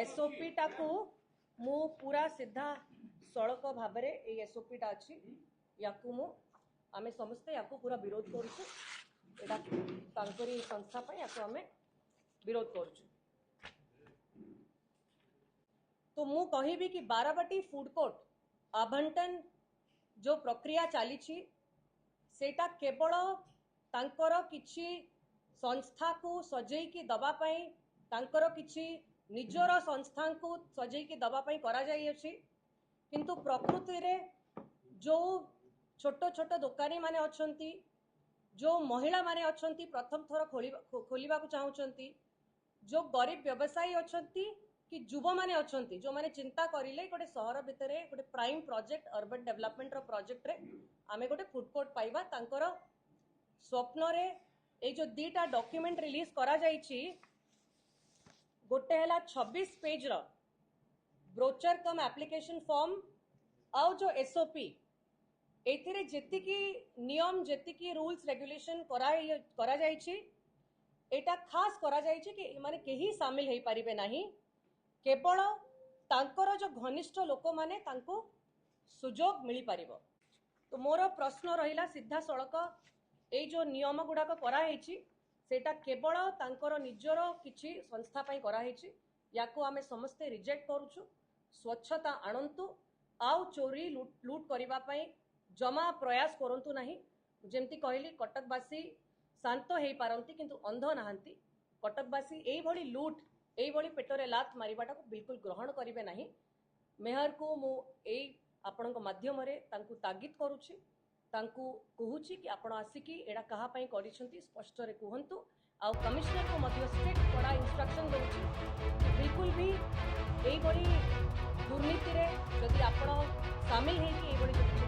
SOP टाकू मु पूरा सीधा सड़क भाव में ये एसओपी टा अच्छी याकू मु आमे समस्ते याकू पूरा विरोध करूँ तांकरी संस्था पर याकू आमे विरोध करूँ। तो मु कहिबी कि बाराबाटी फूड कोर्ट आवंटन जो प्रक्रिया चली सेटा केवल तांकर किछि संस्था को सजेकी दबा पई तांकर किछि निजर संस्था को सजेकी दबा पई करा जाई अछि, किंतु प्रकृति रे जो छोट छोट दुकानी माने अछंती, जो महिला माने अछंती प्रथम थर खोलिबा को चाहउछंती, जो गरीब व्यवसायी अछंती कि युव माने अछंती जो माने चिंता करिले गोटे सहर भितरे गोटे प्राइम प्रोजेक्ट अर्बन डेवलपमेंट रो प्रोजेक्ट रे आमे गोटे फूड कोर्ट पाइबा तांकर स्वप्न रे ए जो दीटा डॉक्यूमेंट रिलीज करा जाईची गोटे हला 26 पेज रो ब्रोचर कम एप्लिकेशन फॉर्म आउ जो एसओपी एथिरे जेतिकी नियम जेतिकी रूल्स रेगुलेशन करा जाईची एटा खास करा जाईची कि माने केही शामिल हेई परिबे नाही, केवल तांकर जो घनिष्ठ लोक माने तांको सुजोग मिली पारिबो। तो मोर प्रश्न रहिला सीधा सड़क ए जो नियम गुड़ाक कराई सेटा केवल तांकर निजर किछि संस्था पई कराई याकू आमे समस्ते रिजेक्ट करूछु। स्वच्छता आणंतु आउ चोरी लूट करबा पई जमा प्रयास करंतु नाही। जेमती कहली कटकवासी शांत हेई पारंती किंतु अंध नाहंती। कटकवासी एई भली लूट एई भली पेटरे लात मारिबाटा को बिल्कुल ग्रहण करिवे नाही। मेयर को मु एई आपणक माध्यम रे तांकु तागिद करूछि, तांकु कहूछि कि आपण आसिकी एडा कहा पई करिसंती स्पष्ट रे कहंतु। आउ कमिश्नर को मध्य स्ट्रिक्ट कड़ा इंस्ट्रक्शन दउछि बिल्कुल भी एई भली दुर्नीति रे जदि आपण शामिल हेकि एई भली